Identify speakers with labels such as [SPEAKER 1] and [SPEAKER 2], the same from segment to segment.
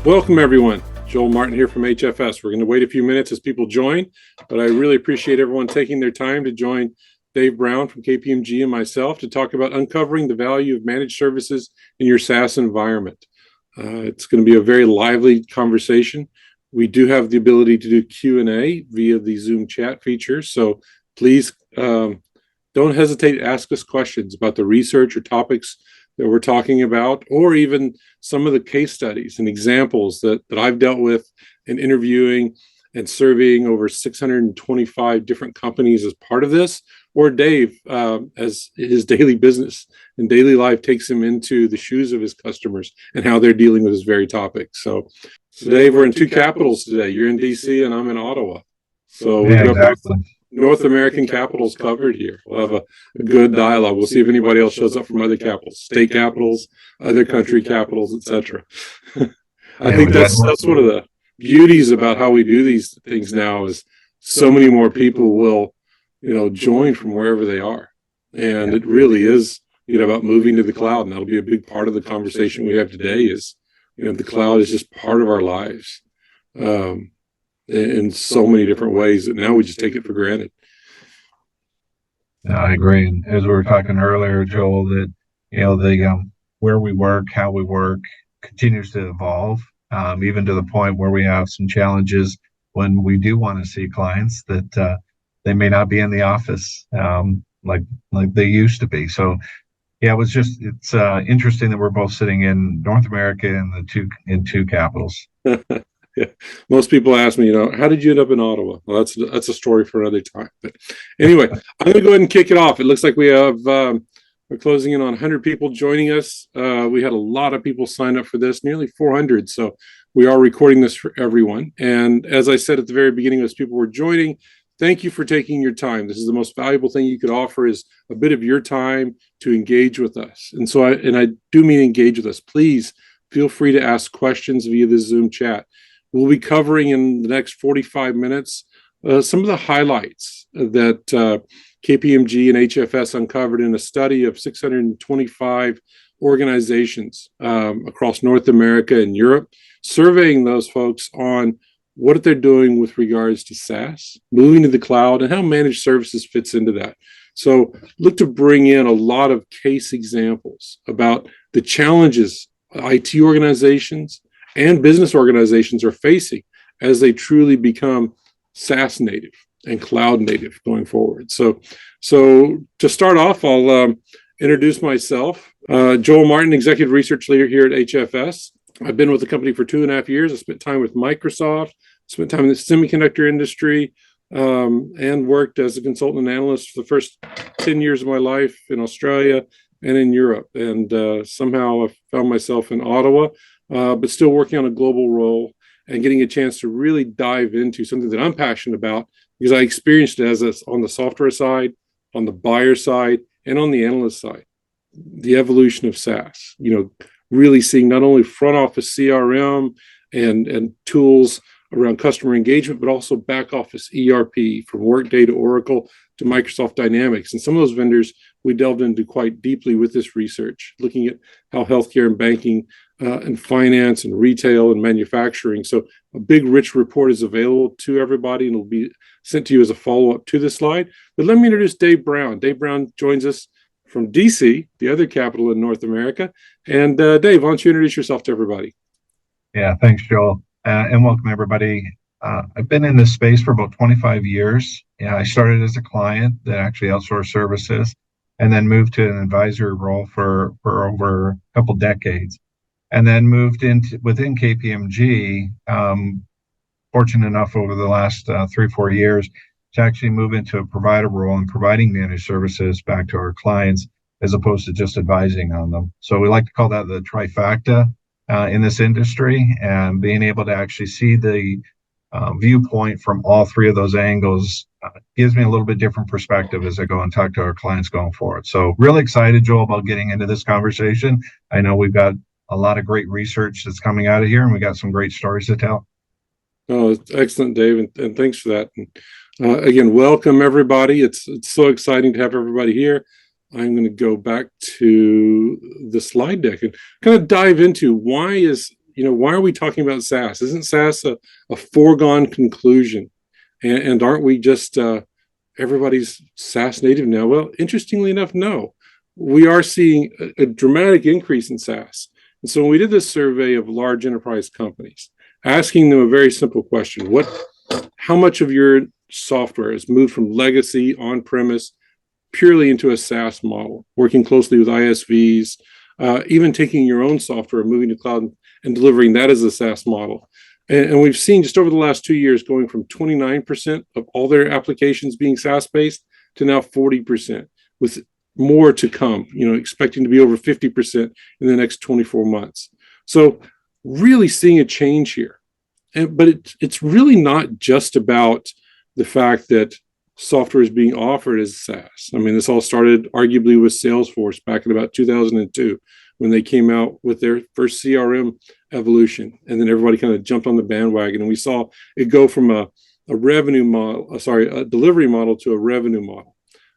[SPEAKER 1] Welcome, everyone. Joel Martin here from HFS. We're going to wait a few minutes as people join, but I really appreciate everyone taking their time to join Dave Brown from KPMG and myself to talk about uncovering the value of managed services in your SaaS environment. It's going to be a very lively conversation. We do have the ability to do Q&A via the Zoom chat feature, so please don't hesitate to ask us questions about the research or topics that we're talking about, or even some of the case studies and examples that I've dealt with in interviewing and surveying over 625 different companies as part of this, or Dave, as his daily business and daily life takes him into the shoes of his customers and how they're dealing with this very topic. So Dave, we're in two capitals today. You're in DC and I'm in Ottawa. So we've got North American capitals covered here. We'll have a good dialogue. We'll see if anybody else shows up from other capitals, state capitals, other country capitals, etc. I think that's one of the beauties about how we do these things now is so many more people will, join from wherever they are. And it really is, about moving to the cloud. And that'll be a big part of the conversation we have today is, the cloud is just part of our lives. In so many different ways that now we just take it for granted.
[SPEAKER 2] I agree. And as we were talking earlier, Joel, that the where we work, how we work continues to evolve, even to the point where we have some challenges when we do want to see clients that they may not be in the office like they used to be. So yeah, it's interesting that we're both sitting in North America in two capitals.
[SPEAKER 1] Yeah. Most people ask me, how did you end up in Ottawa? Well, that's a story for another time. But anyway, I'm going to go ahead and kick it off. It looks like we have we're closing in on 100 people joining us. We had a lot of people sign up for this, nearly 400. So we are recording this for everyone. And as I said at the very beginning, as people were joining, thank you for taking your time. This is the most valuable thing you could offer is a bit of your time to engage with us. And so I do mean engage with us. Please feel free to ask questions via the Zoom chat. We'll be covering in the next 45 minutes some of the highlights that KPMG and HFS uncovered in a study of 625 organizations across North America and Europe, surveying those folks on what they're doing with regards to SaaS, moving to the cloud, and how managed services fits into that. So look to bring in a lot of case examples about the challenges IT organizations and business organizations are facing as they truly become SaaS native and cloud native going forward. So to start off, I'll introduce myself. Joel Martin, Executive Research Leader here at HFS. I've been with the company for 2.5 years. I spent time with Microsoft, spent time in the semiconductor industry, and worked as a consultant and analyst for the first 10 years of my life in Australia and in Europe. And somehow I found myself in Ottawa, but still working on a global role and getting a chance to really dive into something that I'm passionate about because I experienced it on the software side, on the buyer side, and on the analyst side. The evolution of SaaS, really seeing not only front office CRM and tools around customer engagement, but also back office ERP from Workday to Oracle to Microsoft Dynamics. And some of those vendors we delved into quite deeply with this research, looking at how healthcare and banking and finance and retail and manufacturing. So a big, rich report is available to everybody and will be sent to you as a follow-up to this slide. But let me introduce Dave Brown. Dave Brown joins us from DC, the other capital in North America. And Dave, why don't you introduce yourself to everybody?
[SPEAKER 2] Yeah, thanks, Joel. And welcome, everybody. I've been in this space for about 25 years. Yeah, I started as a client that actually outsourced services and then moved to an advisory role for over a couple decades. And then moved within KPMG, fortunate enough over the last 3-4 years to actually move into a provider role and providing managed services back to our clients as opposed to just advising on them. So we like to call that the trifecta in this industry, and being able to actually see the viewpoint from all three of those angles gives me a little bit different perspective as I go and talk to our clients going forward. So really excited, Joel, about getting into this conversation. I know we've got a lot of great research that's coming out of here, and we got some great stories to tell.
[SPEAKER 1] Oh, excellent, Dave, and thanks for that. And, again, welcome everybody. It's so exciting to have everybody here. I'm going to go back to the slide deck and kind of dive into why is why are we talking about SaaS? Isn't SaaS a foregone conclusion? And aren't we just everybody's SaaS native now? Well, interestingly enough, no. We are seeing a dramatic increase in SaaS. And so when we did this survey of large enterprise companies, asking them a very simple question, how much of your software has moved from legacy on-premise purely into a SaaS model, working closely with ISVs, even taking your own software, moving to cloud and delivering that as a SaaS model. And we've seen just over the last 2 years going from 29% of all their applications being SaaS-based to now 40%, with more to come, expecting to be over 50% in the next 24 months. So really seeing a change here. But it's really not just about the fact that software is being offered as SaaS. I mean, this all started arguably with Salesforce back in about 2002 when they came out with their first CRM evolution, and then everybody kind of jumped on the bandwagon, and we saw it go from a revenue model, a delivery model to a revenue model,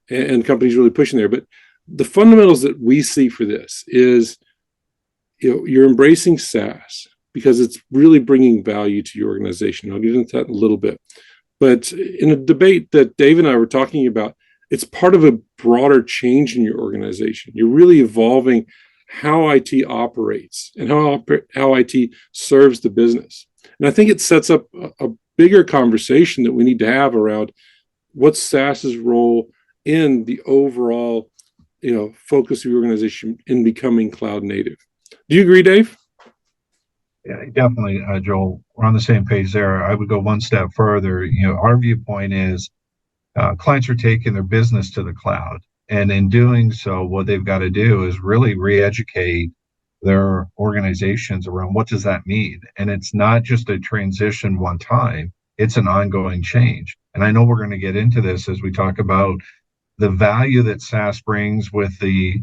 [SPEAKER 1] and companies really pushing there. But the fundamentals that we see for this is, you're embracing SaaS because it's really bringing value to your organization. I'll get into that in a little bit. But in a debate that Dave and I were talking about, it's part of a broader change in your organization. You're really evolving how IT operates and how IT serves the business. And I think it sets up a bigger conversation that we need to have around what's SaaS's role in the overall, focus of your organization in becoming cloud native. Do you agree, Dave?
[SPEAKER 2] Yeah, definitely, Joel. We're on the same page there. I would go one step further. Our viewpoint is clients are taking their business to the cloud. And in doing so, what they've got to do is really re-educate their organizations around what does that mean. And it's not just a transition one time, it's an ongoing change. And I know we're going to get into this as we talk about the value that SaaS brings with the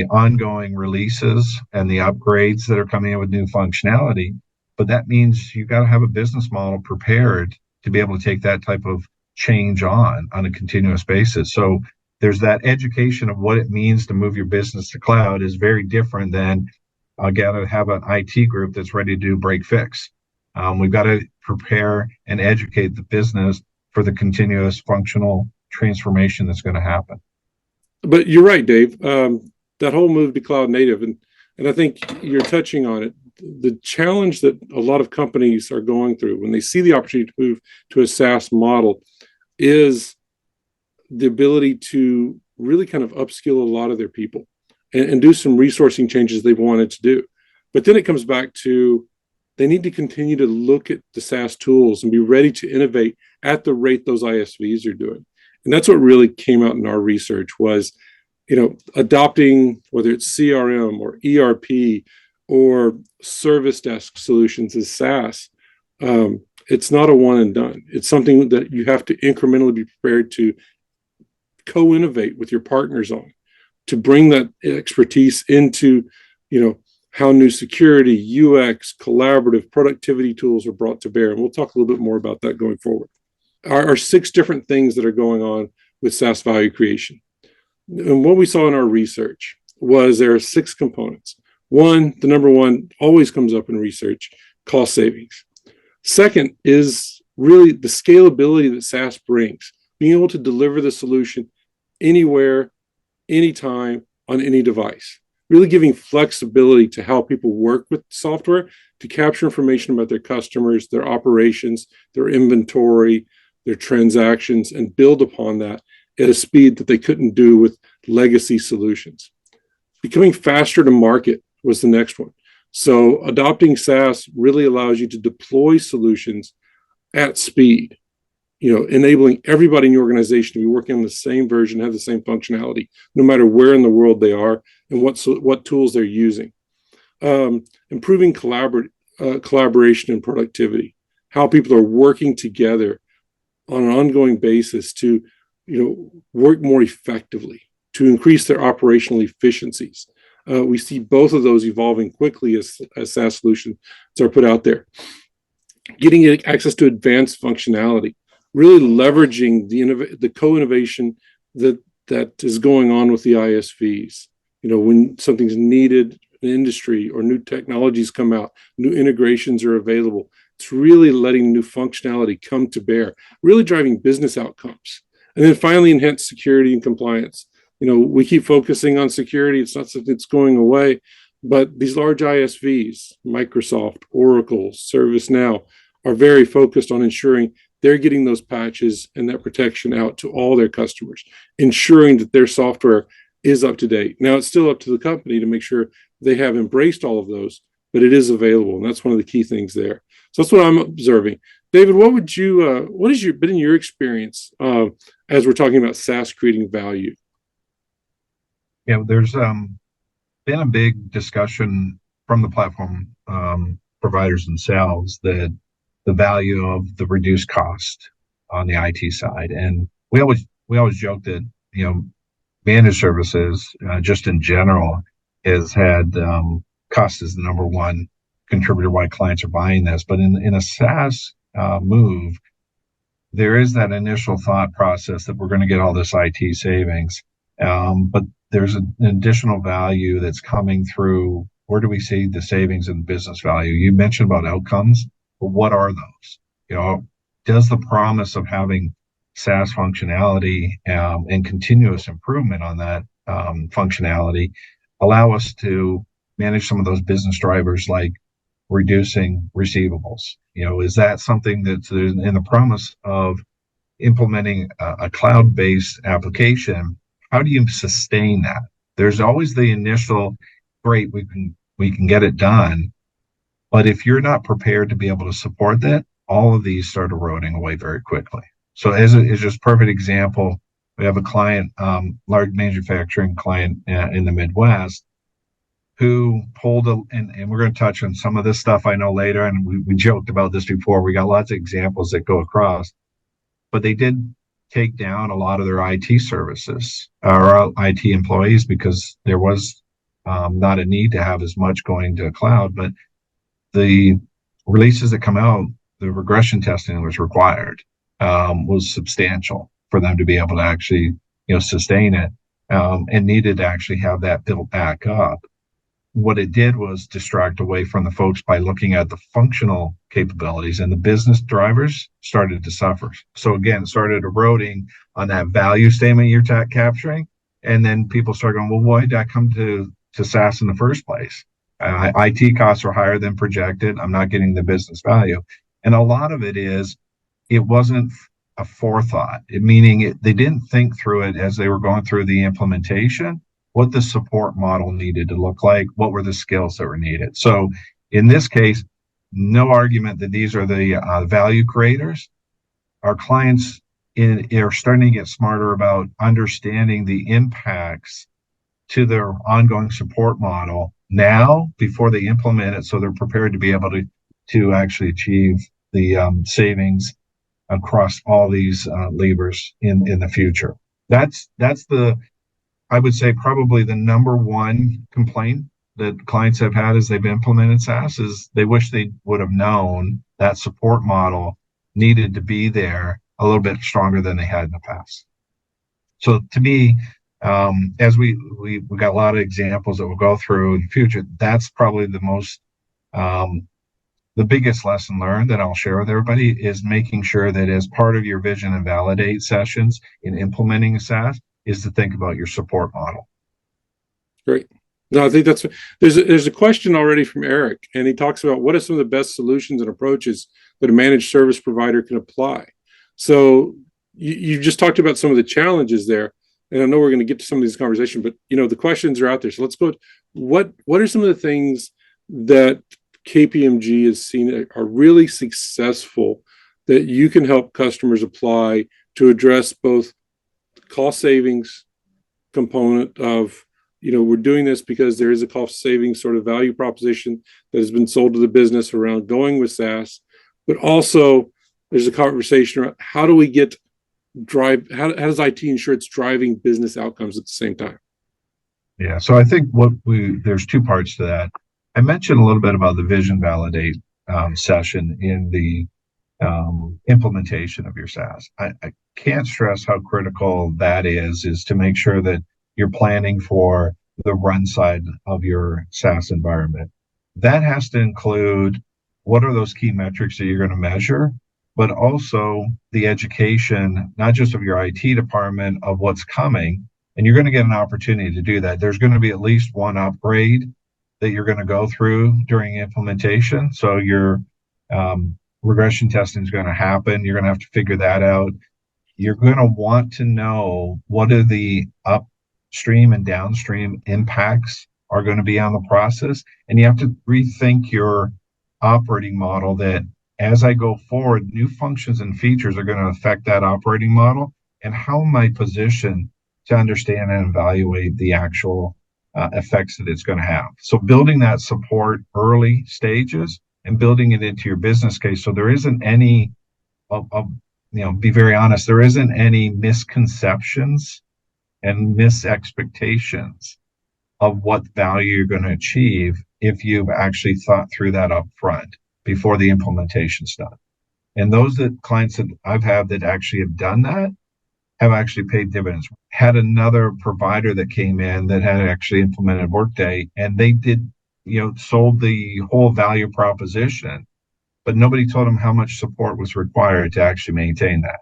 [SPEAKER 2] ongoing releases and the upgrades that are coming in with new functionality. But that means you got to have a business model prepared to be able to take that type of change on a continuous basis. So there's that education of what it means to move your business to cloud is very different than I got to have an IT group that's ready to do break fix. We've got to prepare and educate the business for the continuous functional transformation that's going to happen.
[SPEAKER 1] But you're right, Dave. That whole move to cloud native, and I think you're touching on it. The challenge that a lot of companies are going through when they see the opportunity to move to a SaaS model is the ability to really kind of upskill a lot of their people and do some resourcing changes they've wanted to do. But then it comes back to they need to continue to look at the SaaS tools and be ready to innovate at the rate those ISVs are doing. And that's what really came out in our research was, adopting, whether it's CRM or ERP or service desk solutions as SaaS. It's not a one and done. It's something that you have to incrementally be prepared to co-innovate with your partners on, to bring that expertise into, how new security, UX, collaborative, productivity tools are brought to bear. And we'll talk a little bit more about that going forward. Are 6 different things that are going on with SaaS value creation. And what we saw in our research was there are 6 components. One, the number one always comes up in research, cost savings. Second is really the scalability that SaaS brings, being able to deliver the solution anywhere, anytime, on any device. Really giving flexibility to how people work with software to capture information about their customers, their operations, their inventory, their transactions, and build upon that at a speed that they couldn't do with legacy solutions. Becoming faster to market was the next one. So adopting SaaS really allows you to deploy solutions at speed, enabling everybody in your organization to be working on the same version, have the same functionality, no matter where in the world they are and what tools they're using. Improving collaboration and productivity, how people are working together on an ongoing basis to, work more effectively, to increase their operational efficiencies. We see both of those evolving quickly as SaaS solutions are put out there. Getting access to advanced functionality, really leveraging the co-innovation that is going on with the ISVs. When something's needed an industry or new technologies come out, new integrations are available. It's really letting new functionality come to bear, really driving business outcomes. And then finally, enhance security and compliance. We keep focusing on security. It's not something that's going away, but these large ISVs, Microsoft, Oracle, ServiceNow, are very focused on ensuring they're getting those patches and that protection out to all their customers, ensuring that their software is up to date. Now, it's still up to the company to make sure they have embraced all of those, but it is available. And that's one of the key things there. So that's what I'm observing. David, what has been in your experience as we're talking about SaaS creating value?
[SPEAKER 2] Yeah, there's been a big discussion from the platform providers themselves that the value of the reduced cost on the IT side, and we always joke that managed services just in general has had cost as the number one contributor why clients are buying this. But in a SaaS move, there is that initial thought process that we're going to get all this IT savings, but there's an additional value that's coming through. Where do we see the savings and business value? You mentioned about outcomes, but what are those? Does the promise of having SaaS functionality and continuous improvement on that functionality allow us to manage some of those business drivers like reducing receivables? Is that something that's in the promise of implementing a cloud-based application? How do you sustain that? There's always the initial, great, we can get it done, but if you're not prepared to be able to support that, all of these start eroding away very quickly. So as just perfect example, we have a client, large manufacturing client in the Midwest, who pulled and we're going to touch on some of this stuff I know later, and we joked about this before. We got lots of examples that go across, but they did take down a lot of their IT services or IT employees because there was not a need to have as much going to cloud, but the releases that come out, the regression testing that was required was substantial for them to be able to actually sustain it, and needed to actually have that built back up. What it did was distract away from the folks by looking at the functional capabilities, and the business drivers started to suffer. So again, it started eroding on that value statement you're capturing. And then people start going, well, why did I come to SaaS in the first place? IT costs are higher than projected. I'm not getting the business value. And a lot of it wasn't a forethought, meaning they didn't think through it as they were going through the implementation, what the support model needed to look like, what were the skills that were needed. So in this case, no argument that these are the value creators. Our clients are starting to get smarter about understanding the impacts to their ongoing support model now before they implement it, so they're prepared to be able to actually achieve the savings across all these levers in the future. That's I would say probably the number one complaint that clients have had as they've implemented SaaS is they wish they would have known that support model needed to be there a little bit stronger than they had in the past. So to me, as we got a lot of examples that we'll go through in the future, that's probably the biggest lesson learned that I'll share with everybody is making sure that as part of your vision and validate sessions in implementing a SaaS is to think about your support model.
[SPEAKER 1] Great. No, I think there's a question already from Eric, and he talks about what are some of the best solutions and approaches that a managed service provider can apply. So you just talked about some of the challenges there, and I know we're going to get to some of these conversations, but the questions are out there. So let's go. What are some of the things that KPMG has seen are really successful that you can help customers apply to address both cost savings component of, we're doing this because there is a cost savings sort of value proposition that has been sold to the business around going with SaaS, but also there's a conversation around how do we how does IT ensure it's driving business outcomes at the same time?
[SPEAKER 2] Yeah, so I think there's two parts to that. I mentioned a little bit about the vision validate session in the implementation of your SaaS. I can't stress how critical that is to make sure that you're planning for the run side of your SaaS environment. That has to include what are those key metrics that you're going to measure, but also the education, not just of your IT department, of what's coming. And you're going to get an opportunity to do that. There's going to be at least one upgrade that you're going to go through during implementation. So your regression testing is going to happen. You're going to have to figure that out. You're going to want to know what are the upstream and downstream impacts are going to be on the process. And you have to rethink your operating model that as I go forward, new functions and features are going to affect that operating model. And how am I positioned to understand and evaluate the actual effects that it's going to have? So building that support early stages and building it into your business case. So there isn't any, be very honest, there isn't any misconceptions and misexpectations of what value you're going to achieve if you've actually thought through that up front before the implementation's done. And those clients that I've had that actually have done that have actually paid dividends. Had another provider that came in that had actually implemented Workday, and they did, sold the whole value proposition, but nobody told them how much support was required to actually maintain that.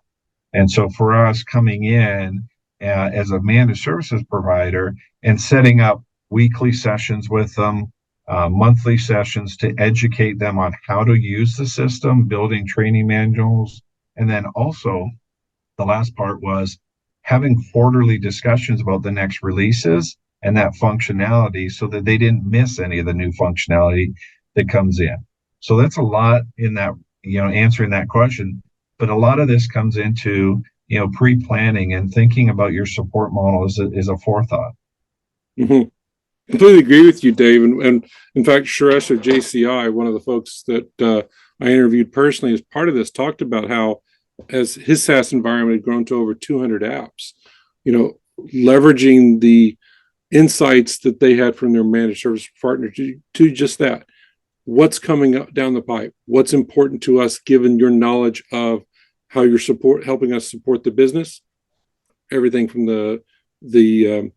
[SPEAKER 2] And so for us coming in as a managed services provider and setting up weekly sessions with them, monthly sessions to educate them on how to use the system, building training manuals. And then also the last part was having quarterly discussions about the next releases and that functionality so that they didn't miss any of the new functionality that comes in. So that's a lot in that, answering that question. But a lot of this comes into, pre-planning and thinking about your support model is a forethought.
[SPEAKER 1] Mm-hmm. Completely agree with you, Dave. And in fact, Suresh of JCI, one of the folks that I interviewed personally as part of this, talked about how as his SaaS environment had grown to over 200 apps, leveraging the insights that they had from their managed service partner to just that. What's coming up down the pipe? What's important to us, given your knowledge of how you're helping us support the business? Everything from the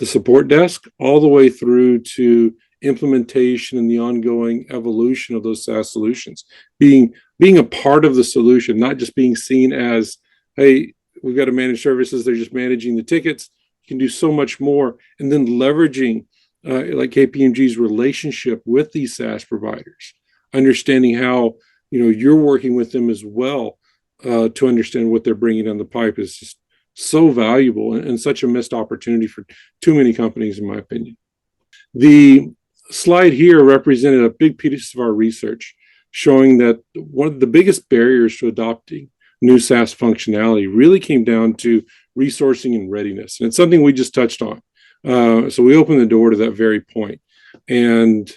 [SPEAKER 1] support desk all the way through to implementation and the ongoing evolution of those SaaS solutions. Being a part of the solution, not just being seen as, hey, we've got to manage services, they're just managing the tickets. You can do so much more, and then leveraging like KPMG's relationship with these SaaS providers, understanding how you're working with them as well to understand what they're bringing down the pipe is just so valuable and such a missed opportunity for too many companies, in my opinion. The slide here represented a big piece of our research showing that one of the biggest barriers to adopting new SaaS functionality really came down to resourcing and readiness. And it's something we just touched on. So we opened the door to that very point. And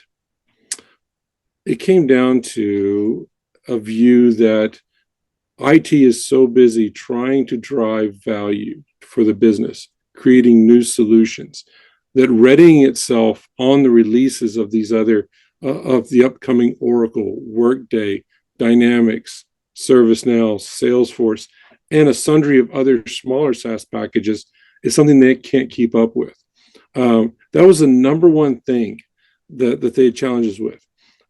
[SPEAKER 1] it came down to a view that IT is so busy trying to drive value for the business, creating new solutions, that readying itself on the releases of these other, of the upcoming Oracle, Workday, Dynamics, ServiceNow, Salesforce, and a sundry of other smaller SaaS packages is something they can't keep up with. That was the number one thing that they had challenges with.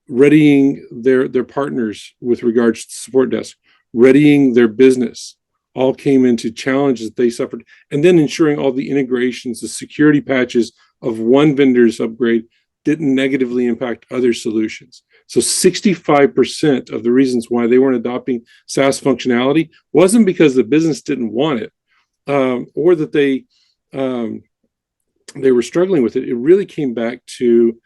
[SPEAKER 1] Readying their partners with regards to support desk, readying their business, all came into challenges that they suffered. And then ensuring all the integrations, the security patches of one vendor's upgrade didn't negatively impact other solutions. So 65% of the reasons why they weren't adopting SaaS functionality wasn't because the business didn't want it, or that they were struggling with it. It really came back to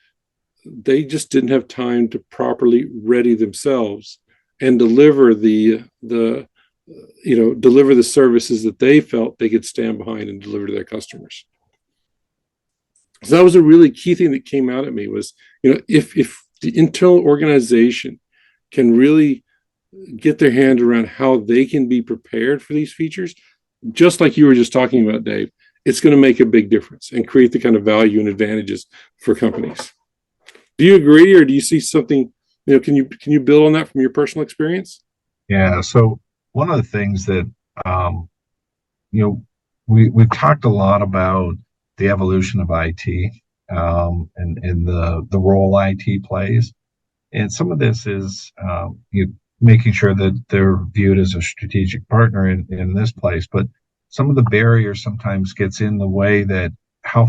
[SPEAKER 1] they just didn't have time to properly ready themselves and deliver the services that they felt they could stand behind and deliver to their customers. So that was a really key thing that came out at me was, if the internal organization can really get their hand around how they can be prepared for these features, just like you were just talking about, Dave, it's going to make a big difference and create the kind of value and advantages for companies. Do you agree, or do you see something, can you build on that from your personal experience?
[SPEAKER 2] Yeah. So one of the things that, we've talked a lot about the evolution of IT, and the role IT plays. And some of this is making sure that they're viewed as a strategic partner in this place. But some of the barriers sometimes gets in the way that how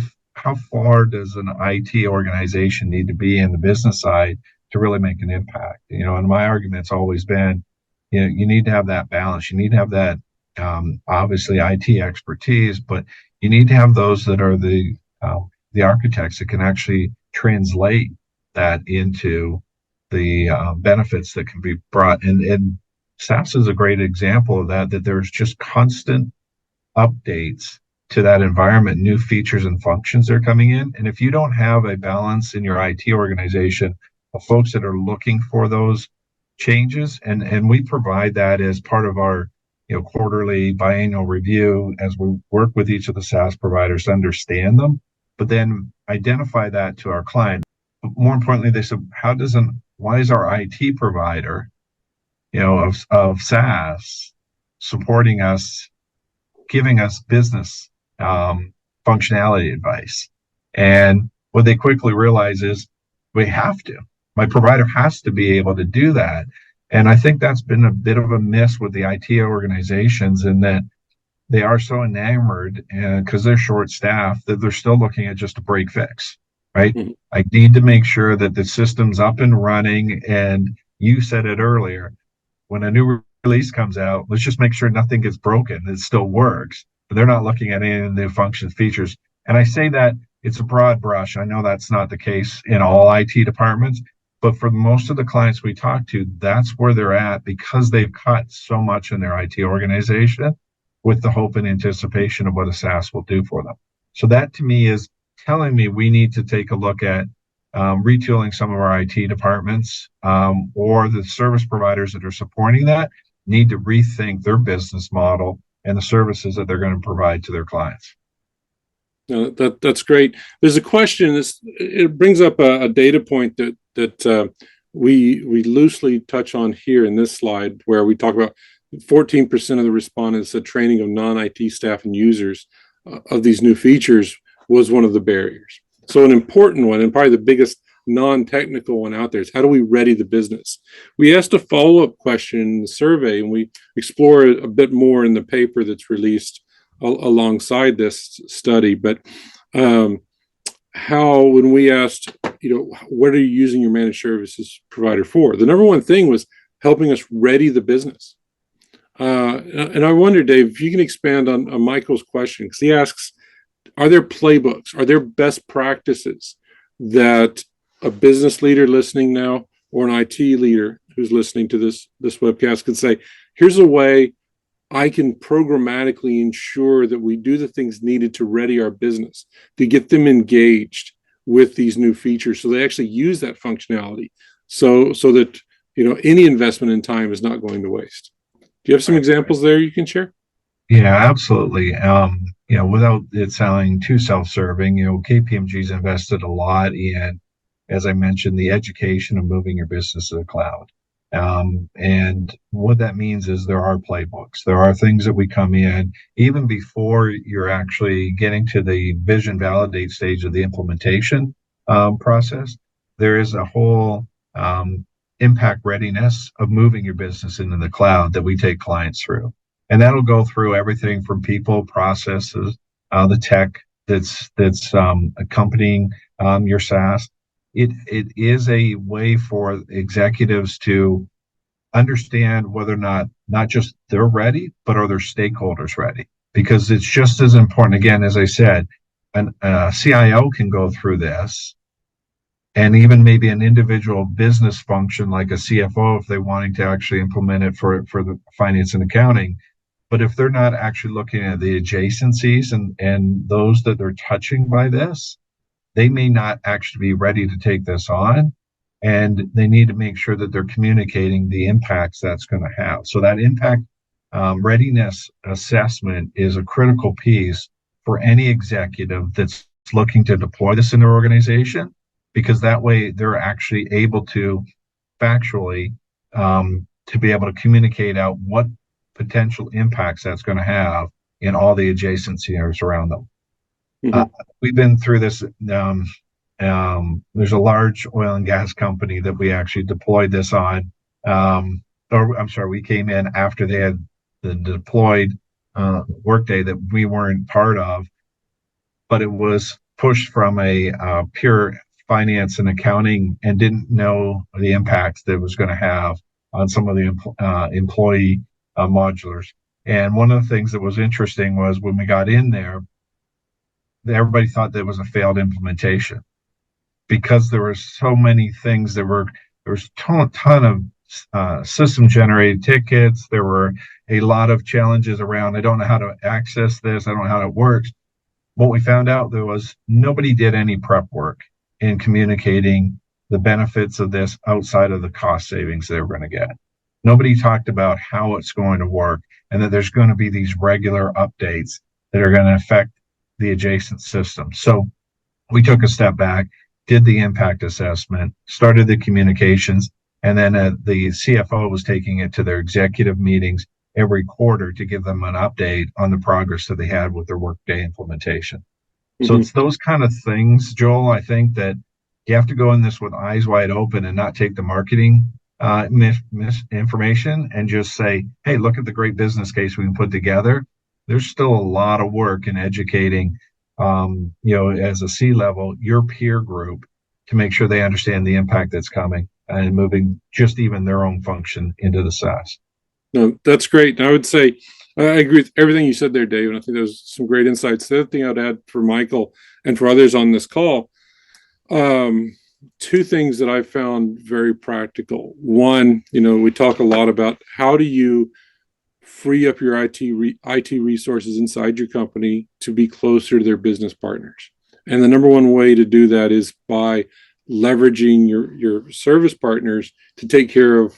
[SPEAKER 2] far does an IT organization need to be in the business side to really make an impact? And my argument's always been, you need to have that balance. You need to have that obviously IT expertise, but you need to have those that are the architects that can actually translate that into the benefits that can be brought. And SaaS is a great example of that there's just constant updates to that environment, new features and functions that are coming in. And if you don't have a balance in your IT organization of folks that are looking for those changes, and we provide that as part of our quarterly biannual review as we work with each of the SaaS providers to understand them, but then identify that to our client. But more importantly, they said, why is our IT provider, of SaaS supporting us, giving us business functionality advice? And what they quickly realize is we have to. My provider has to be able to do that. And I think that's been a bit of a miss with the IT organizations, in that they are so enamored, and because they're short staffed, that they're still looking at just a break fix, right? Mm-hmm. I need to make sure that the system's up and running. And you said it earlier, when a new release comes out, let's just make sure nothing gets broken, it still works. But they're not looking at any of the functions, features. And I say that it's a broad brush. I know that's not the case in all IT departments, but for most of the clients we talk to, that's where they're at, because they've cut so much in their IT organization with the hope and anticipation of what a SaaS will do for them. So that to me is telling me we need to take a look at retooling some of our IT departments, or the service providers that are supporting that need to rethink their business model and the services that they're going to provide to their clients.
[SPEAKER 1] That's great. There's a question. It brings up a data point that we loosely touch on here in this slide, where we talk about 14% of the respondents said training of non-IT staff and users of these new features was one of the barriers. So an important one, and probably the biggest non-technical one out there, is how do we ready the business? We asked a follow-up question in the survey, and we explore it a bit more in the paper that's released alongside this study. But when we asked, what are you using your managed services provider for? The number one thing was helping us ready the business. And I wonder, Dave, if you can expand on Michael's question, because he asks, are there playbooks? Are there best practices that a business leader listening now, or an IT leader who's listening to this webcast, could say, here's a way I can programmatically ensure that we do the things needed to ready our business, to get them engaged with these new features, so they actually use that functionality, so that any investment in time is not going to waste. Do you have some examples there you can share?
[SPEAKER 2] Yeah, absolutely. Without it sounding too self-serving, KPMG's invested a lot in, as I mentioned, the education of moving your business to the cloud. And what that means is there are playbooks. There are things that we come in, even before you're actually getting to the vision validate stage of the implementation process. There is a whole impact readiness of moving your business into the cloud that we take clients through. And that'll go through everything from people, processes, the tech that's accompanying your SaaS. It is a way for executives to understand whether or not just they're ready, but are their stakeholders ready? Because it's just as important. Again, as I said, a CIO can go through this, and even maybe an individual business function like a CFO, if they're wanting to actually implement it for the finance and accounting. But if they're not actually looking at the adjacencies and those that they're touching by this, they may not actually be ready to take this on, and they need to make sure that they're communicating the impacts that's going to have. So that impact readiness assessment is a critical piece for any executive that's looking to deploy this in their organization, because that way they're actually able to factually to be able to communicate out what potential impacts that's going to have in all the adjacencies around them. Uh,
[SPEAKER 1] Hmm.
[SPEAKER 2] we've been through this. There's a large oil and gas company that we actually deployed this on. Or I'm sorry, we came in after they had the deployed workday that we weren't part of, but it was pushed from a pure finance and accounting and didn't know the impacts that it was going to have on some of the employee modulars. And one of the things that was interesting was when we got in there, everybody thought that was a failed implementation because there were so many things there was a ton of system generated tickets. There were a lot of challenges around, I don't know how to access this, I don't know how it works. What we found out there was nobody did any prep work in communicating the benefits of this outside of the cost savings they were going to get. Nobody talked about how it's going to work and that there's going to be these regular updates that are going to affect the adjacent system. So we took a step back, did the impact assessment, started the communications, and then the CFO was taking it to their executive meetings every quarter to give them an update on the progress that they had with their Workday implementation. So
[SPEAKER 1] Hmm.
[SPEAKER 2] it's those kind of things, Joel. I think that you have to go in this with eyes wide open and not take the marketing misinformation and just say, hey, look at the great business case we can put together. There's still a lot of work in educating, as a C-level, your peer group to make sure they understand the impact that's coming and moving just even their own function into the SaaS.
[SPEAKER 1] No, that's great. And I would say I agree with everything you said there, Dave. And I think there's some great insights. The other thing I'd add for Michael and for others on this call, um, two things that I found very practical. One, we talk a lot about how do you free up your IT resources inside your company to be closer to their business partners. And the number one way to do that is by leveraging your service partners to take care of,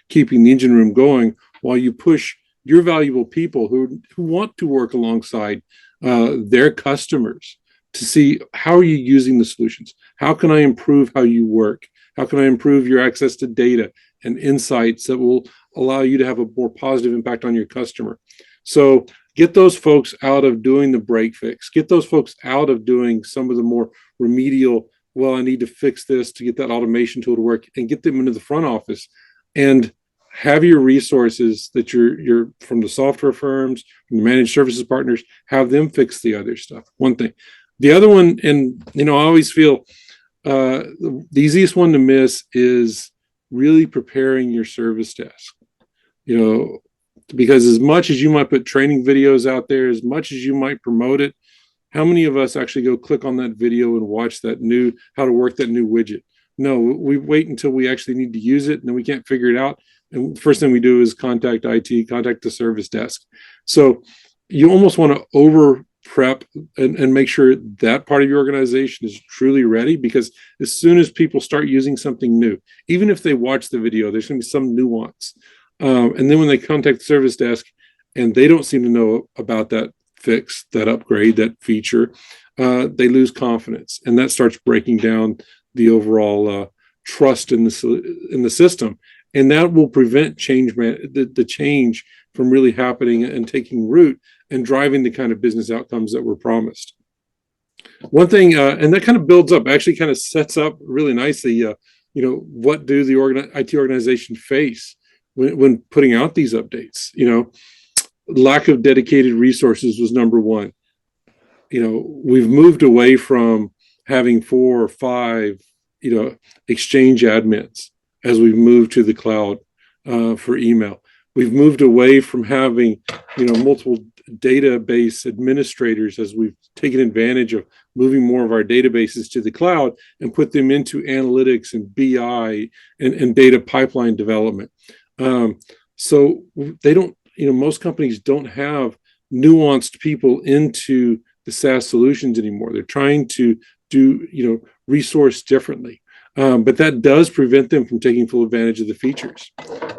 [SPEAKER 1] keeping the engine room going while you push your valuable people who want to work alongside their customers to see how are you using the solutions? How can I improve how you work? How can I improve your access to data and insights that will allow you to have a more positive impact on your customer? So get those folks out of doing the break fix. Get those folks out of doing some of the more remedial, well, I need to fix this to get that automation tool to work, and get them into the front office and have your resources that you're from the software firms, from the managed services partners, have them fix the other stuff. One thing. The other one, and I always feel the easiest one to miss is really preparing your service desk. Because as much as you might put training videos out there, as much as you might promote it, how many of us actually go click on that video and watch how to work that new widget? No, we wait until we actually need to use it, and then we can't figure it out. And the first thing we do is contact IT, contact the service desk. So you almost want to over prep and make sure that part of your organization is truly ready, because as soon as people start using something new, even if they watch the video, there's going to be some nuance. And then when they contact the service desk and they don't seem to know about that fix, that upgrade, that feature, they lose confidence, and that starts breaking down the overall trust in the system, and that will prevent the change from really happening and taking root and driving the kind of business outcomes that were promised. One thing, and that kind of builds up, actually kind of sets up really nicely, what do the IT organization face when putting out these updates? Lack of dedicated resources was number one. We've moved away from having 4 or 5, Exchange admins as we've moved to the cloud for email. We've moved away from having, multiple database administrators as we've taken advantage of moving more of our databases to the cloud and put them into analytics and BI and data pipeline development. So they don't, most companies don't have nuanced people into the SaaS solutions anymore. They're trying to do, resource differently. But that does prevent them from taking full advantage of the features.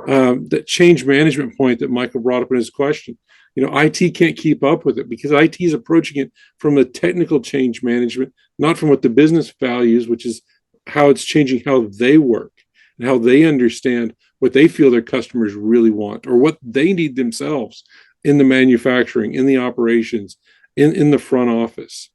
[SPEAKER 1] That change management point that Michael brought up in his question, IT can't keep up with it because IT is approaching it from a technical change management, not from what the business values, which is how it's changing how they work and how they understand what they feel their customers really want or what they need themselves in the manufacturing, in the operations, in the front office.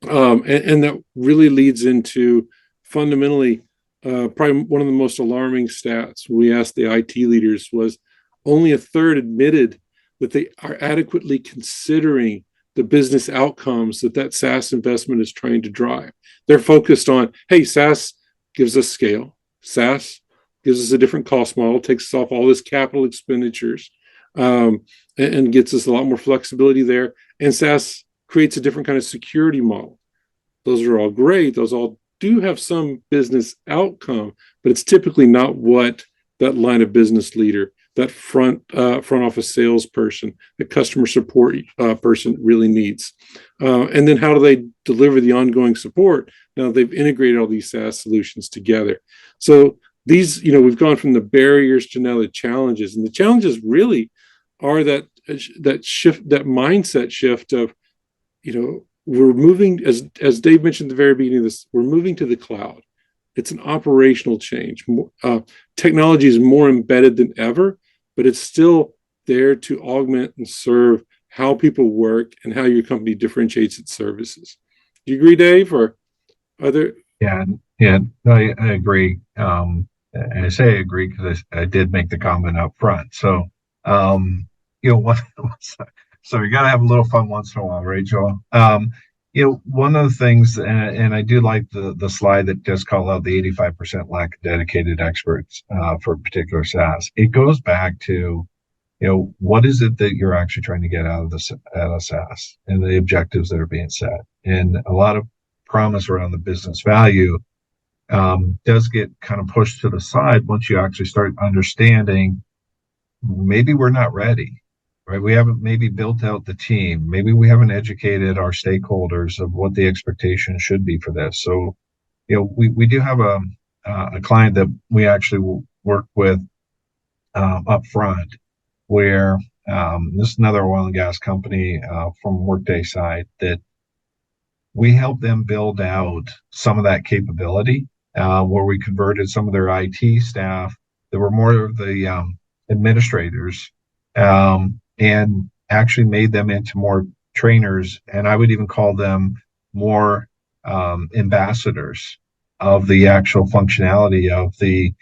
[SPEAKER 1] And that really leads into fundamentally probably one of the most alarming stats we asked the IT leaders was only a third admitted that they are adequately considering the business outcomes that SaaS investment is trying to drive. They're focused on, hey, SaaS gives us scale. SaaS gives us a different cost model, takes us off all this capital expenditures, and gets us a lot more flexibility there. And SaaS creates a different kind of security model. Those are all great. Those all do have some business outcome, but it's typically not what that line of business leader, that front office salesperson, the customer support person really needs. And then how do they deliver the ongoing support? Now they've integrated all these SaaS solutions together. So these, we've gone from the barriers to now the challenges, and the challenges really are that shift, that mindset shift of, we're moving, as Dave mentioned at the very beginning of this, we're moving to the cloud. It's an operational change. Technology is more embedded than ever, but it's still there to augment and serve how people work and how your company differentiates its services. Do you agree, Dave, or other?
[SPEAKER 2] Yeah, I agree. And I say I agree because I did make the comment up front. So, what? So you got to have a little fun once in a while, right, Joel? One of the things, and I do like the slide that does call out the 85% lack of dedicated experts for particular SaaS. It goes back to, what is it that you're actually trying to get out of SaaS and the objectives that are being set. And a lot of promise around the business value does get kind of pushed to the side once you actually start understanding maybe we're not ready. Right, we haven't maybe built out the team. Maybe we haven't educated our stakeholders of what the expectation should be for this. So, we do have a client that we actually work with up front, where this is another oil and gas company from Workday side that we helped them build out some of that capability, where we converted some of their IT staff that were more of the administrators. And actually made them into more trainers, and I would even call them more ambassadors of the actual functionality of it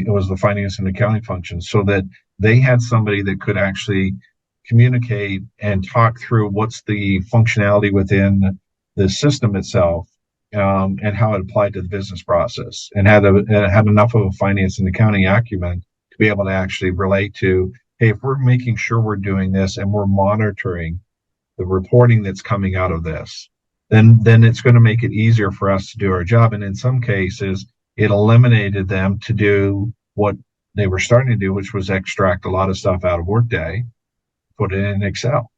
[SPEAKER 2] was the finance and accounting function, so that they had somebody that could actually communicate and talk through what's the functionality within the system itself, and how it applied to the business process, and had enough of a finance and accounting acumen to be able to actually relate to, hey, if we're making sure we're doing this and we're monitoring the reporting that's coming out of this, then it's going to make it easier for us to do our job. And in some cases, it eliminated them to do what they were starting to do, which was extract a lot of stuff out of Workday, put it in Excel,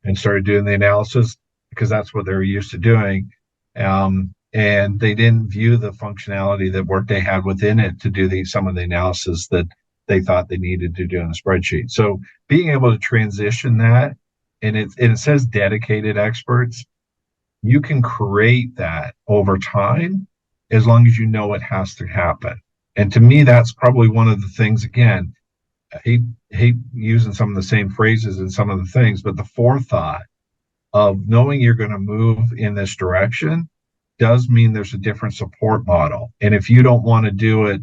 [SPEAKER 2] and started doing the analysis because that's what they're used to doing. And they didn't view the functionality that Workday had within it to do some of the analysis that they thought they needed to do in the spreadsheet. So being able to transition that, and it says dedicated experts, you can create that over time as long as you know it has to happen. And to me, that's probably one of the things, again, I hate using some of the same phrases and some of the things, but the forethought of knowing you're going to move in this direction does mean there's a different support model. And if you don't want to do it,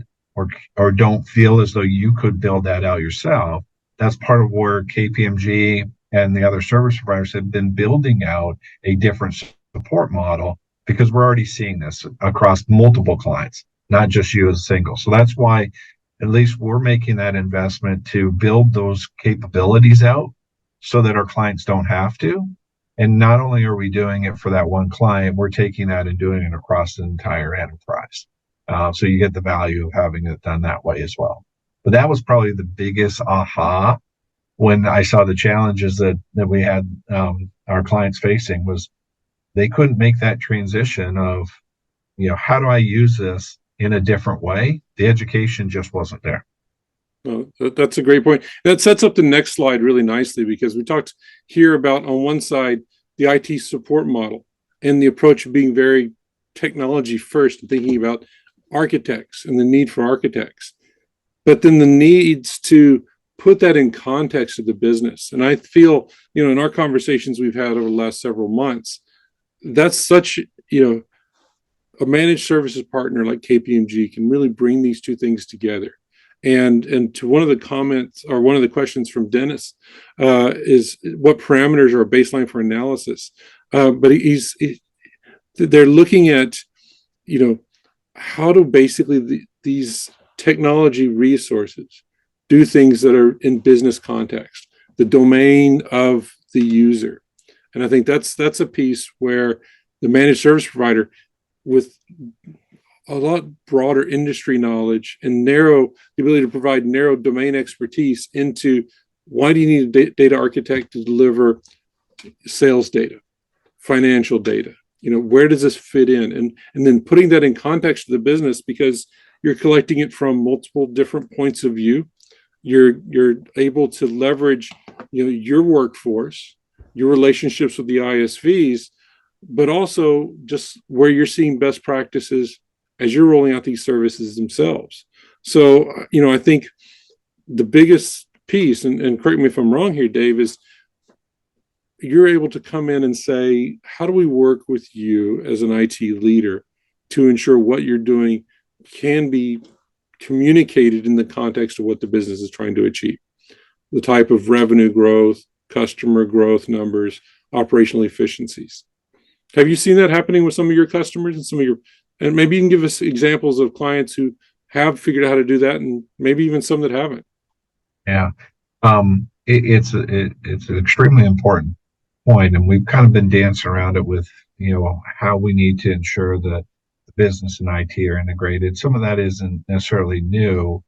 [SPEAKER 2] or don't feel as though you could build that out yourself, that's part of where KPMG and the other service providers have been building out a different support model, because we're already seeing this across multiple clients, not just you as a single. So that's why at least we're making that investment to build those capabilities out so that our clients don't have to. And not only are we doing it for that one client, we're taking that and doing it across the entire enterprise. So you get the value of having it done that way as well. But that was probably the biggest aha when I saw the challenges that we had our clients facing, was they couldn't make that transition of, how do I use this in a different way? The education just wasn't there.
[SPEAKER 1] Well, that's a great point. That sets up the next slide really nicely, because we talked here about, on one side, the IT support model and the approach of being very technology first and thinking about architects and the need for architects, but then the needs to put that in context of the business. And I feel, in our conversations we've had over the last several months, that's such, a managed services partner like KPMG can really bring these two things together. And to one of the comments or one of the questions from Dennis is what parameters are a baseline for analysis. But they're looking at, how do basically these technology resources do things that are in business context, the domain of the user. And I think that's a piece where the managed service provider, with a lot broader industry knowledge and the ability to provide narrow domain expertise into why do you need a data architect to deliver sales data, financial data, where does this fit in? And then putting that in context of the business, because you're collecting it from multiple different points of view. You're able to leverage, your workforce, your relationships with the ISVs, but also just where you're seeing best practices as you're rolling out these services themselves. So, I think the biggest piece, and correct me if I'm wrong here, Dave, is you're able to come in and say, how do we work with you as an IT leader to ensure what you're doing can be communicated in the context of what the business is trying to achieve? The type of revenue growth, customer growth numbers, operational efficiencies. Have you seen that happening with some of your customers and maybe you can give us examples of clients who have figured out how to do that and maybe even some that haven't?
[SPEAKER 2] Yeah. It's an extremely important point, and we've kind of been dancing around it with, how we need to ensure that the business and IT are integrated. Some of that isn't necessarily new,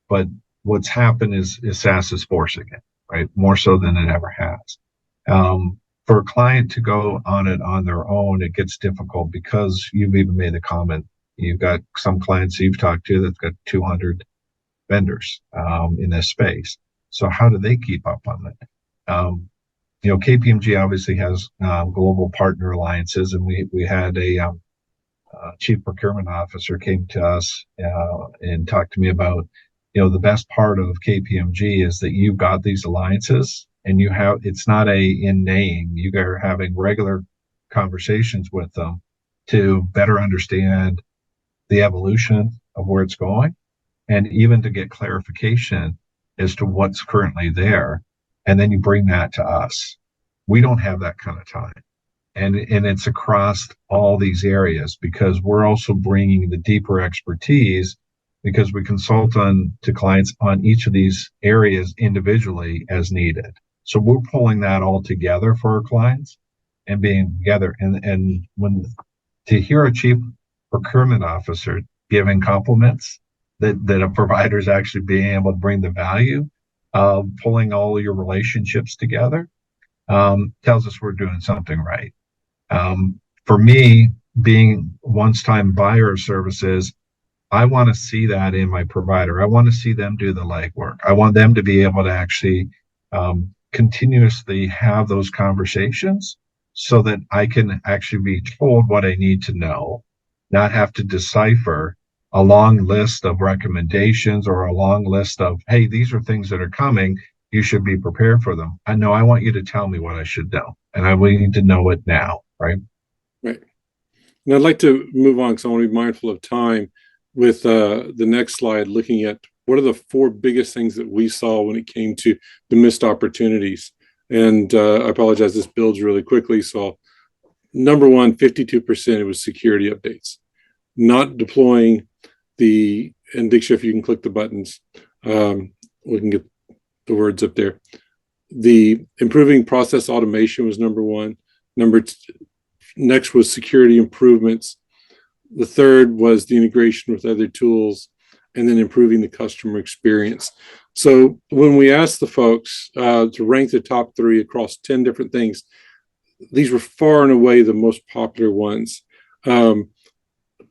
[SPEAKER 2] but what's happened is SaaS is forcing it, right? More so than it ever has. For a client to go on it on their own, it gets difficult because you've even made the comment. You've got some clients you've talked to that's got 200 vendors in this space. So how do they keep up on it? KPMG obviously has global partner alliances, and we had a chief procurement officer came to us and talked to me about, the best part of KPMG is that you've got these alliances and it's not in name. You are having regular conversations with them to better understand the evolution of where it's going, and even to get clarification as to what's currently there. And then you bring that to us. We don't have that kind of time. And it's across all these areas because we're also bringing the deeper expertise because we consult to clients on each of these areas individually as needed. So we're pulling that all together for our clients and being together. And when to hear a chief procurement officer giving compliments that a provider is actually being able to bring the value of pulling all your relationships together tells us we're doing something right. For me, being once-time buyer of services, I want to see that in my provider. I want to see them do the legwork. I want them to be able to actually continuously have those conversations so that I can actually be told what I need to know, not have to decipher a long list of recommendations or a long list of, hey, these are things that are coming. You should be prepared for them. I know I want you to tell me what I should know, and we need to know it now, right?
[SPEAKER 1] Right. And I'd like to move on because I want to be mindful of time with the next slide, looking at what are the 4 biggest things that we saw when it came to the missed opportunities. And I apologize, this builds really quickly. So number one, 52%, it was security updates, not deploying and Diksha, if you can click the buttons, we can get the words up there. The improving process automation was number one. Next was security improvements. The third was the integration with other tools, and then improving the customer experience. So when we asked the folks to rank the top 3 across 10 different things, these were far and away the most popular ones.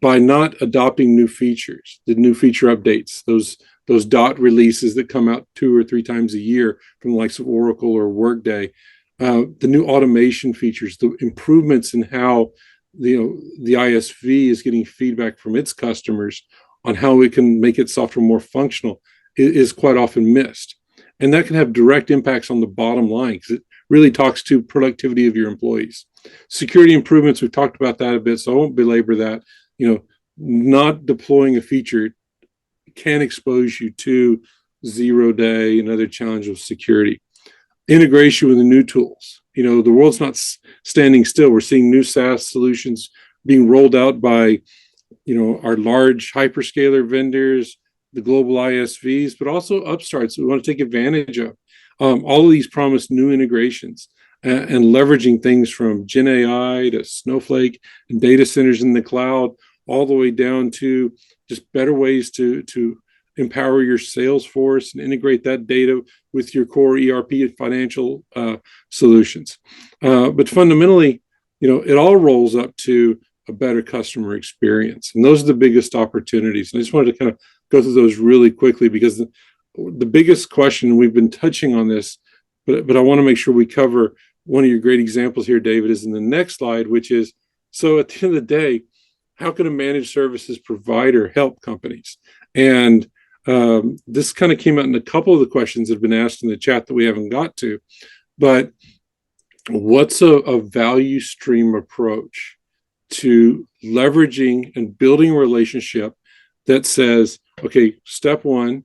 [SPEAKER 1] By not adopting new features, the new feature updates, those dot releases that come out 2 or 3 times a year from the likes of Oracle or Workday, the new automation features, the improvements in how the ISV is getting feedback from its customers on how it can make its software more functional is quite often missed. And that can have direct impacts on the bottom line because it really talks to productivity of your employees. Security improvements, we've talked about that a bit, so I won't belabor that. Not deploying a feature can expose you to 0-day and other challenges of security. Integration with the new tools. The world's not standing still. We're seeing new SaaS solutions being rolled out by, our large hyperscaler vendors, the global ISVs, but also upstarts we want to take advantage of. All of these promise new integrations and leveraging things from Gen AI to Snowflake and data centers in the cloud, all the way down to just better ways to empower your sales force and integrate that data with your core ERP and financial solutions. But fundamentally, it all rolls up to a better customer experience. And those are the biggest opportunities. And I just wanted to kind of go through those really quickly because the biggest question, we've been touching on this, but I want to make sure we cover one of your great examples here, David, is in the next slide, which is, so at the end of the day, how can a managed services provider help companies? And this kind of came out in a couple of the questions that have been asked in the chat that we haven't got to, but what's a value stream approach to leveraging and building a relationship that says, okay, step one,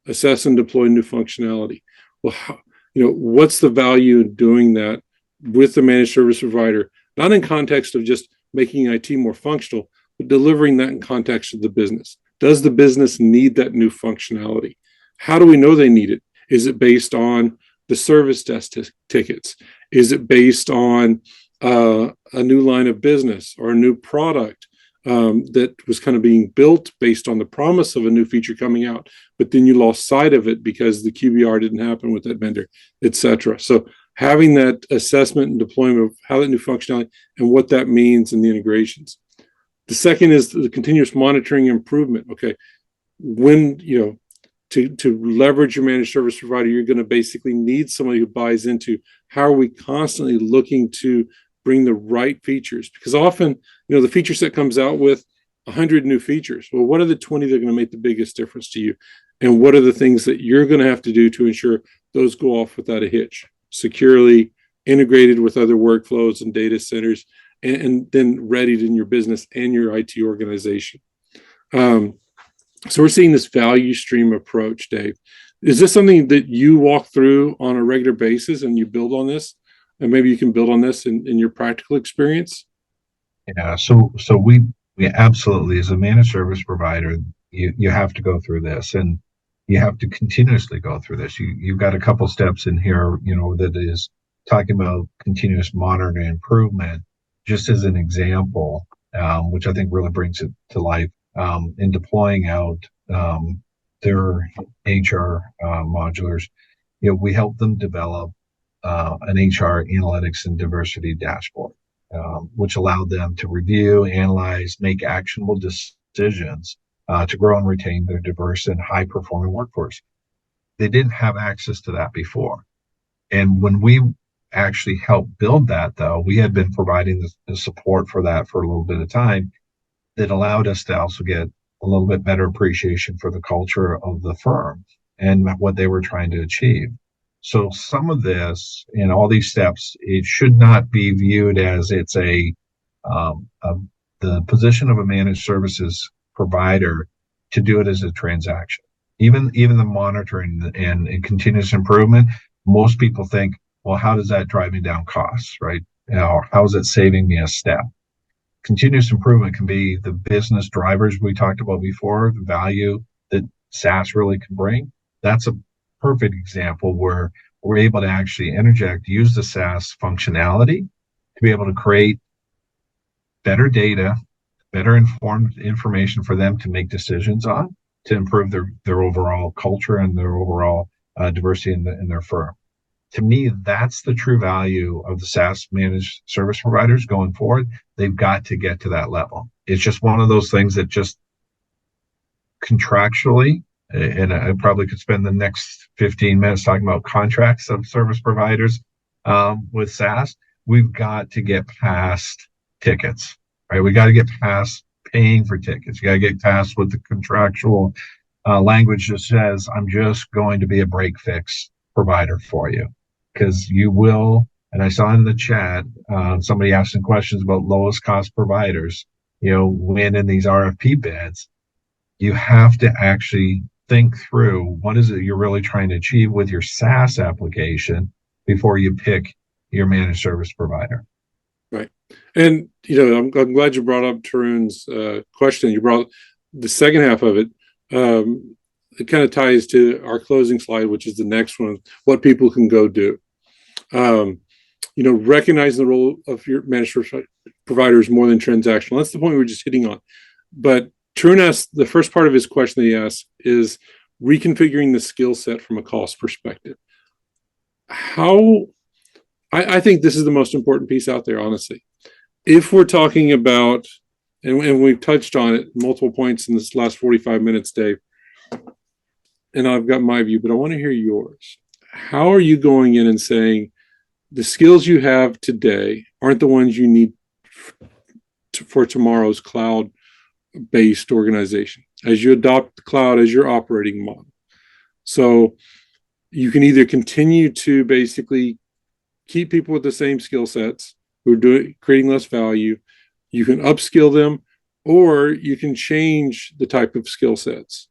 [SPEAKER 1] assess and deploy new functionality. Well, what's the value in doing that with the managed service provider, not in context of just making IT more functional, but delivering that in context of the business. Does the business need that new functionality? How do we know they need it? Is it based on the service desk tickets? Is it based on a new line of business or a new product that was kind of being built based on the promise of a new feature coming out, but then you lost sight of it because the QBR didn't happen with that vendor, et cetera. So having that assessment and deployment of how that new functionality and what that means in the integrations. The second is the continuous monitoring improvement. Okay, when to leverage your managed service provider, you're going to basically need somebody who buys into how are we constantly looking to bring the right features, because often the feature set comes out with 100 new features. Well, what are the 20 that are going to make the biggest difference to you, and what are the things that you're going to have to do to ensure those go off without a hitch, securely integrated with other workflows and data centers, and then readied in your business and your IT organization. So we're seeing this value stream approach, Dave. Is this something that you walk through on a regular basis and you build on this? And maybe you can build on this in your practical experience?
[SPEAKER 2] Yeah, so we absolutely, as a managed service provider, you have to go through this, and you have to continuously go through this. You've got a couple steps in here, that is talking about continuous monitoring and improvement, just as an example, which I think really brings it to life, in deploying out their HR modulars. We help them develop an HR analytics and diversity dashboard, which allowed them to review, analyze, make actionable decisions to grow and retain their diverse and high-performing workforce. They didn't have access to that before. And when we actually helped build that, though, we had been providing the support for that for a little bit of time that allowed us to also get a little bit better appreciation for the culture of the firm and what they were trying to achieve. So some of this and all these steps, it should not be viewed as it's the position of a managed services provider to do it as a transaction. Even the monitoring and continuous improvement, most people think, well, how does that drive me down costs, right? How is it saving me a step? Continuous improvement can be the business drivers we talked about before, the value that SaaS really can bring. That's a perfect example where we're able to actually use the SaaS functionality to be able to create better data, better informed information for them to make decisions on, to improve their overall culture and their overall diversity in their firm. To me, that's the true value of the SaaS managed service providers going forward. They've got to get to that level. It's just one of those things that just contractually, and I probably could spend the next 15 minutes talking about contracts of service providers with SaaS. We've got to get past tickets, right? We got to get past paying for tickets. You got to get past what the contractual language just says, I'm just going to be a break fix provider for you, because you will. And I saw in the chat somebody asking questions about lowest cost providers. When in these RFP bids, you have to actually think through what is it you're really trying to achieve with your SaaS application before you pick your managed service provider.
[SPEAKER 1] Right. And, I'm glad you brought up Tarun's question. You brought the second half of it. It kind of ties to our closing slide, which is the next one, what people can go do. Recognizing the role of your managed service provider is more than transactional. That's the point we were just hitting on. But Tarun asked, the first part of his question that he asked is reconfiguring the skill set from a cost perspective. I think this is the most important piece out there, honestly. If we're talking about, and we've touched on it multiple points in this last 45 minutes, Dave, and I've got my view, but I want to hear yours. How are you going in and saying the skills you have today aren't the ones you need for tomorrow's cloud-based organization as you adopt the cloud as your operating model? So you can either continue to basically keep people with the same skill sets who are creating less value, you can upskill them, or you can change the type of skill sets.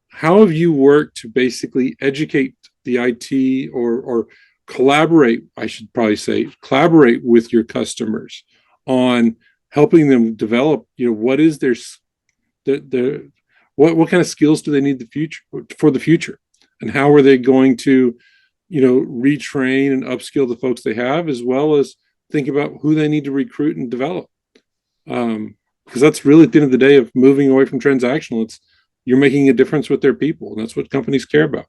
[SPEAKER 1] How have you worked to basically educate the IT or collaborate, I should probably say, collaborate with your customers on helping them develop, what is what kind of skills do they need for the future? And how are they going to, retrain and upskill the folks they have, as well as think about who they need to recruit and develop? Because that's really at the end of the day of moving away from transactional. You're making a difference with their people, and that's what companies care about.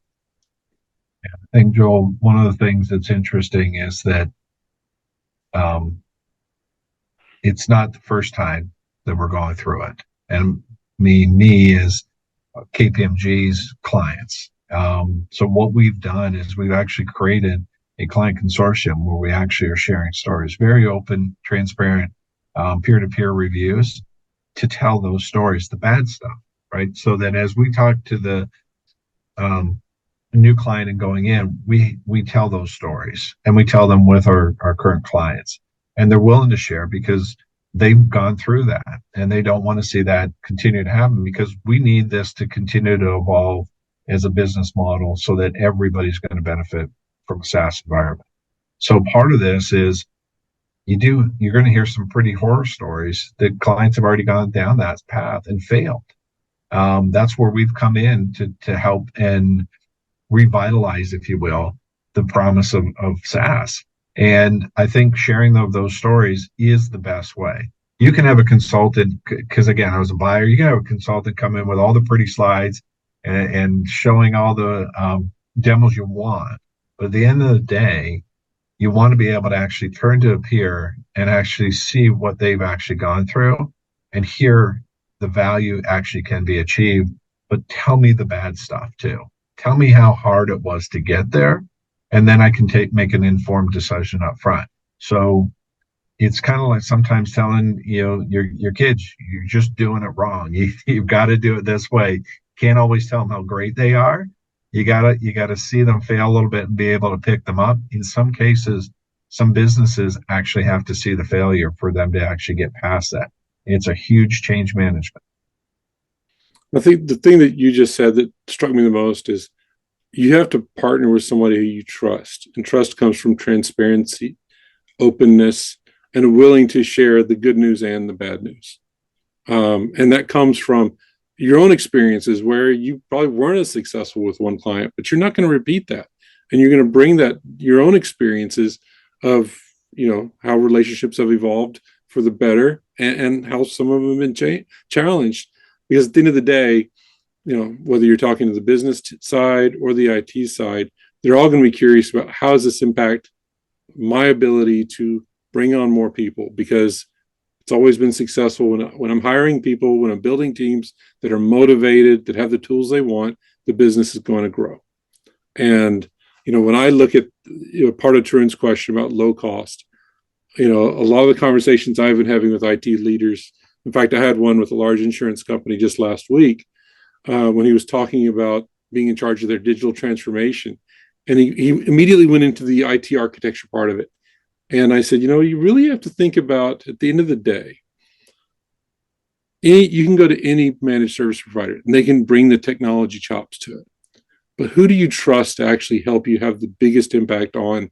[SPEAKER 2] Yeah, I think, Joel, one of the things that's interesting is that it's not the first time that we're going through it. And me is KPMG's clients. So what we've done is we've actually created a client consortium where we actually are sharing stories, very open, transparent, peer-to-peer reviews to tell those stories, the bad stuff, right? So that as we talk to the new client and going in, we tell those stories, and we tell them with our current clients, and they're willing to share because they've gone through that and they don't want to see that continue to happen, because we need this to continue to evolve as a business model so that everybody's going to benefit from a SaaS environment. So part of this is you're going to hear some pretty horror stories that clients have already gone down that path and failed. That's where we've come in to help and revitalize, if you will, the promise of SaaS. And I think sharing those stories is the best way. You can have a consultant, because again, I was a buyer, you can have a consultant come in with all the pretty slides and showing all the demos you want. But at the end of the day, you want to be able to actually turn to a peer and actually see what they've actually gone through and hear the value actually can be achieved. But tell me the bad stuff too. Tell me how hard it was to get there, and then I can make an informed decision up front. So it's kind of like sometimes telling your kids, you're just doing it wrong. You've got to do it this way. Can't always tell them how great they are. You gotta see them fail a little bit and be able to pick them up. In some cases, some businesses actually have to see the failure for them to actually get past that. It's a huge change management.
[SPEAKER 1] I think the thing that you just said that struck me the most is you have to partner with somebody who you trust, and trust comes from transparency, openness, and willing to share the good news and the bad news. And that comes from your own experiences where you probably weren't as successful with one client, but you're not going to repeat that. And you're going to bring that, your own experiences of, how relationships have evolved for the better, and how some of them have been challenged. Because at the end of the day, whether you're talking to the business side or the IT side, they're all going to be curious about how does this impact my ability to bring on more people, because it's always been successful when I'm hiring people, when I'm building teams that are motivated, that have the tools they want, the business is going to grow. And, when I look at part of Tarun's question about low cost, a lot of the conversations I've been having with IT leaders, in fact, I had one with a large insurance company just last week when he was talking about being in charge of their digital transformation. And he immediately went into the IT architecture part of it. And I said, you really have to think about, at the end of the day, you can go to any managed service provider and they can bring the technology chops to it. But who do you trust to actually help you have the biggest impact on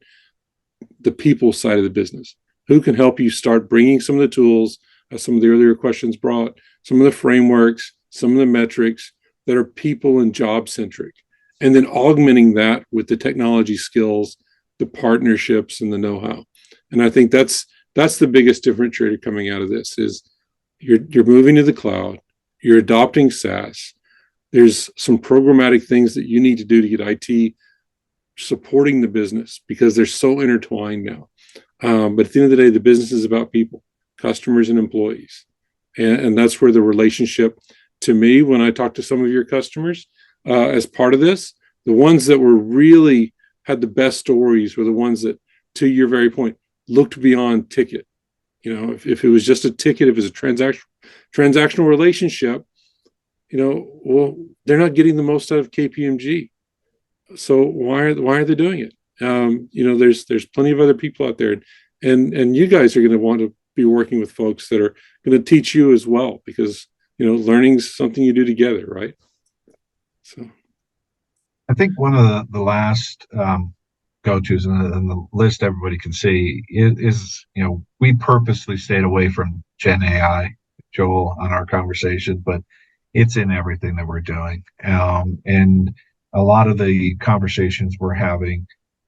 [SPEAKER 1] the people side of the business? Who can help you start bringing some of the tools, as some of the earlier questions brought, some of the frameworks, some of the metrics that are people and job centric, and then augmenting that with the technology skills, the partnerships, and the know-how. And I think that's the biggest differentiator coming out of this is you're moving to the cloud, you're adopting SaaS. There's some programmatic things that you need to do to get IT supporting the business because they're so intertwined now. But at the end of the day, the business is about people, customers and employees. And that's where the relationship, to me, when I talk to some of your customers as part of this, the ones that were really had the best stories were the ones that, to your very point, looked beyond ticket. If it was just a ticket, if it was a transactional relationship, well, they're not getting the most out of KPMG. So why are they doing it? There's plenty of other people out there, and you guys are going to want to be working with folks that are going to teach you as well, because learning's something you do together, right? So
[SPEAKER 2] I think one of the last go-tos and the list everybody can see is we purposely stayed away from Gen AI, Joel, on our conversation, but it's in everything that we're doing. And a lot of the conversations we're having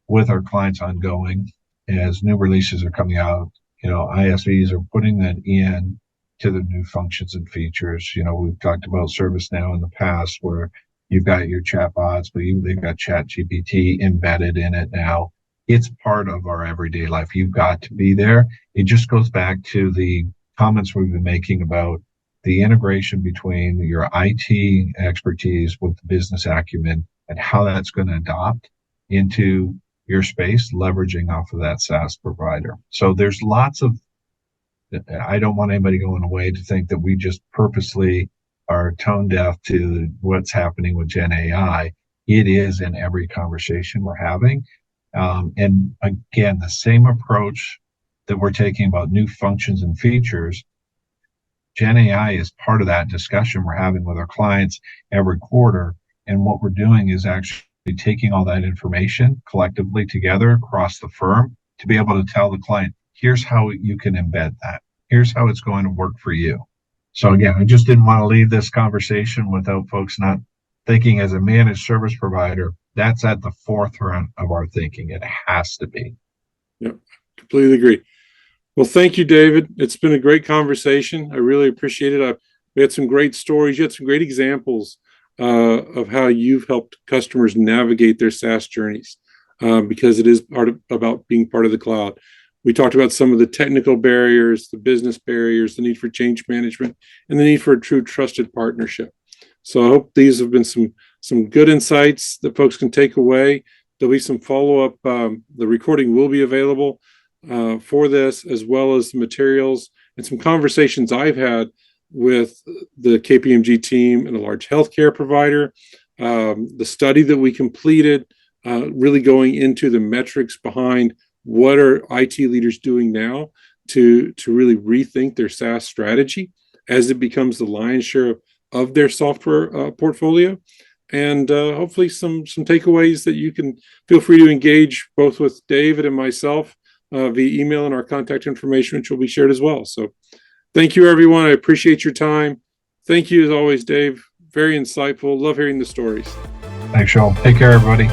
[SPEAKER 2] with our clients ongoing as new releases are coming out, ISVs are putting that in to the new functions and features. We've talked about ServiceNow in the past where you've got your chatbots, but they've got ChatGPT embedded in it now. It's part of our everyday life. You've got to be there. It just goes back to the comments we've been making about the integration between your IT expertise with the business acumen and how that's going to adopt into your space, leveraging off of that SaaS provider. So there's lots of, I don't want anybody going away to think that we just purposely are tone deaf to what's happening with Gen AI. It is in every conversation we're having. And again, the same approach that we're taking about new functions and features, Gen AI is part of that discussion we're having with our clients every quarter. And what we're doing is actually taking all that information collectively together across the firm to be able to tell the client, here's how you can embed that. Here's how it's going to work for you. So again, I just didn't want to leave this conversation without folks not thinking as a managed service provider, that's at the forefront of our thinking. It has to be.
[SPEAKER 1] Yep, completely agree. Well, thank you, David. It's been a great conversation. I really appreciate it. We had some great stories. You had some great examples of how you've helped customers navigate their SaaS journeys because it is about being part of the cloud. We talked about some of the technical barriers, the business barriers, the need for change management, and the need for a true trusted partnership. So I hope these have been some good insights that folks can take away. There'll be some follow-up. The recording will be available for this, as well as the materials and some conversations I've had with the KPMG team and a large healthcare provider. The study that we completed, really going into the metrics behind what are IT leaders doing now to really rethink their SaaS strategy as it becomes the lion's share of their software portfolio. And hopefully some takeaways that you can feel free to engage both with David and myself via email and our contact information, which will be shared as well. So thank you, everyone. I appreciate your time. Thank you, as always, Dave. Very insightful. Love hearing the stories.
[SPEAKER 2] Thanks, Joel. Take care, everybody.